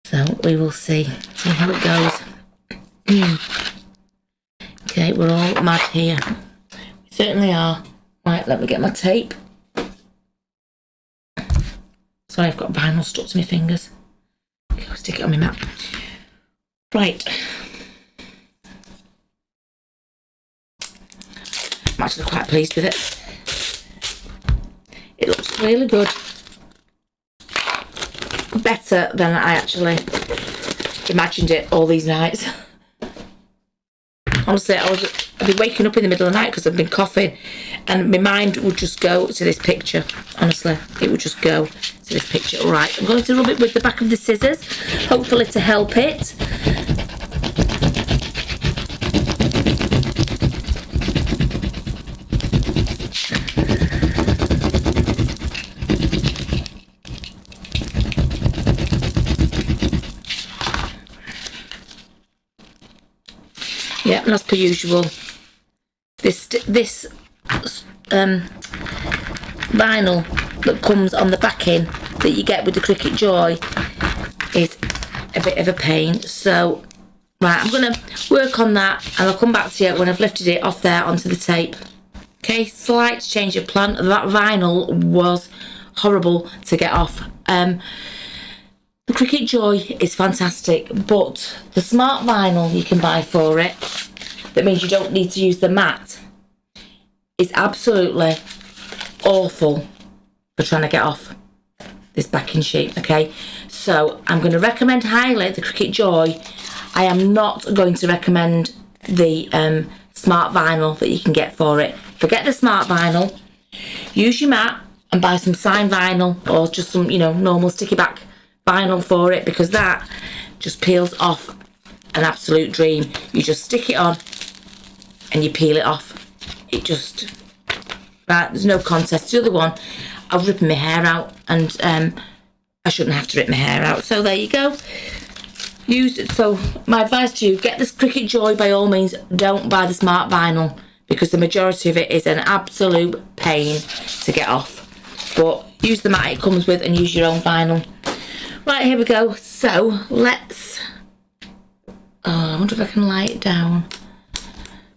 So we will see how it goes. Okay, we're all mad here. We certainly are. Right, let me get my tape. Sorry, I've got vinyl stuck to my fingers. Okay, I'll stick it on my map. Right. I'm actually quite pleased with it. It looks really good. Better than I actually imagined it all these nights. Honestly, I'd be waking up in the middle of the night because I've been coughing, and my mind would just go to this picture. Honestly, it would just go to this picture. Right, I'm going to rub it with the back of the scissors, hopefully to help it. Yeah, and as per usual, this vinyl that comes on the backing that you get with the Cricut Joy is a bit of a pain. So, right, I'm going to work on that, and I'll come back to you when I've lifted it off there onto the tape. Okay, slight change of plan. That vinyl was horrible to get off. The Cricut Joy is fantastic, but the smart vinyl you can buy for it, that means you don't need to use the matte, is absolutely awful for trying to get off this backing sheet. Okay, so I'm going to recommend highly the Cricut Joy. I am not going to recommend the smart vinyl that you can get for it. Forget the smart vinyl, use your matte and buy some signed vinyl, or just some, you know, normal sticky back vinyl for it, because that just peels off an absolute dream. You just stick it on and you peel it off. It just, right, there's no contest. The other one, I was ripping my hair out, and I shouldn't have to rip my hair out. So there you go. Use it. So my advice to you, get this Cricut Joy by all means. Don't buy the smart vinyl, because the majority of it is an absolute pain to get off. But use the mat it comes with, and use your own vinyl. Right, here we go. So let's, I wonder if I can lay it down.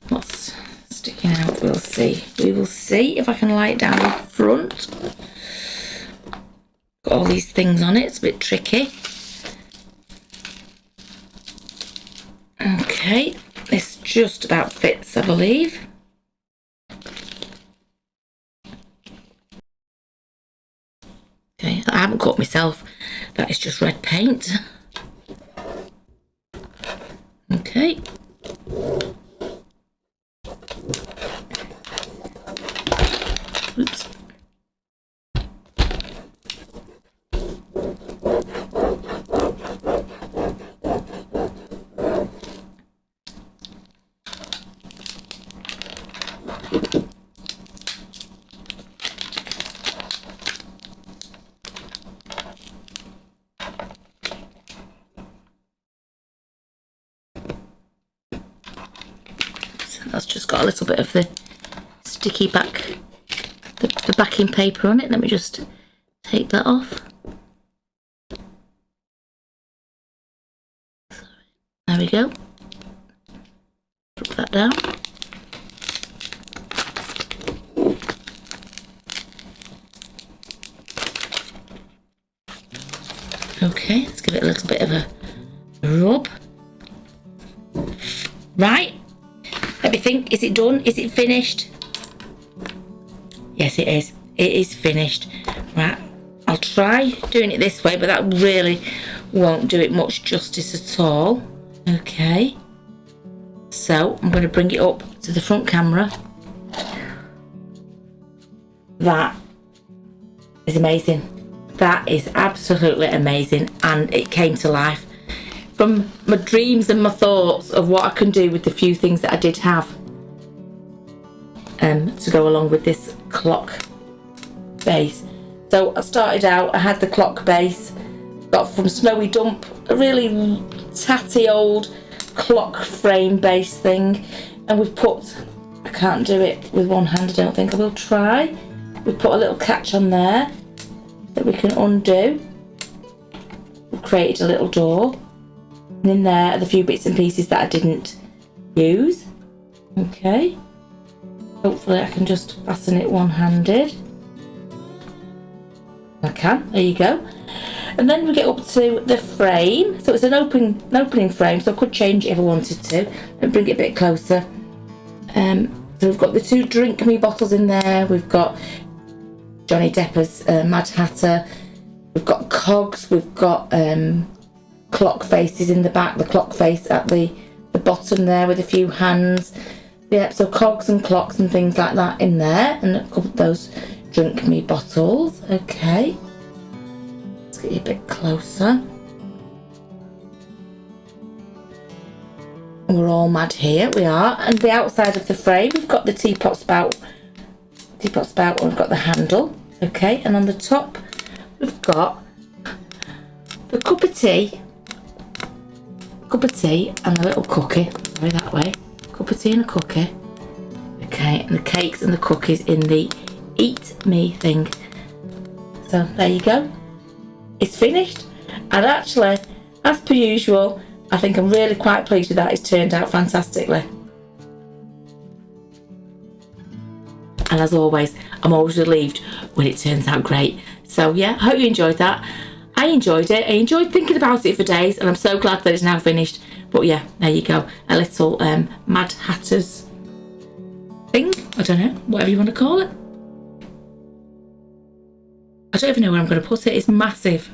What's sticking out? We'll see. We will see if I can lay it down in front. Got all these things on it. It's a bit tricky. Okay, this just about fits, I believe. Okay, I haven't cut myself. That is just red paint. Okay. Oops. That's just got a little bit of the sticky back, the backing paper on it. Let me just take that off. There we go. Put that down. Okay, let's give it a little bit of a rub. Right, let me think, is it done? Is it finished? Yes, it is. It is finished. Right, I'll try doing it this way, but that really won't do it much justice at all. Okay, so I'm going to bring it up to the front camera. That is amazing. That is absolutely amazing, and it came to life from my dreams and my thoughts of what I can do with the few things that I did have to go along with this clock base. So I started out, I had the clock base, got from Snowy Dump, a really tatty old clock frame base thing, and we've put, I can't do it with one hand, I don't think, I will try. We've put a little catch on there that we can undo. We've created a little door, and in there are the few bits and pieces that I didn't use. Okay, hopefully I can just fasten it one-handed. I can, there you go. And then we get up to the frame. So it's an opening frame, so I could change it if I wanted to and bring it a bit closer. So we've got the two Drink Me bottles in there. We've got Johnny Depp's Mad Hatter. We've got cogs. We've got clock faces in the back. The clock face at the bottom there with a few hands. Yeah, so cogs and clocks and things like that in there, and a couple of those Drink Me bottles. Okay, let's get you a bit closer. We're all mad here. We are. And the outside of the frame, we've got the teapot spout, and we've got the handle. Okay, and on the top we've got the cup of tea and a little cookie. Sorry, that way. Cup of tea and a cookie. Okay, and the cakes and the cookies in the Eat Me thing. So there you go. It's finished, and actually, as per usual, I think I'm really quite pleased with that. It's turned out fantastically. And as always, I'm always relieved when it turns out great. So yeah, I hope you enjoyed that. I enjoyed it. I enjoyed thinking about it for days, and I'm so glad that it's now finished. But yeah, there you go. A little Mad Hatter's thing. I don't know, whatever you want to call it. I don't even know where I'm going to put it. It's massive.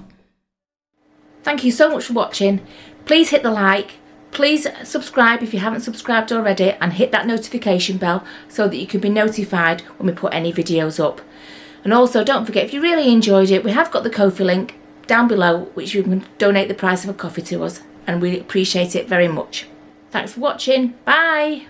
Thank you so much for watching. Please hit the like. Please subscribe if you haven't subscribed already, and hit that notification bell so that you can be notified when we put any videos up. And also, don't forget, if you really enjoyed it, we have got the Ko-fi link down below, which you can donate the price of a coffee to us, and we appreciate it very much. Thanks for watching. Bye.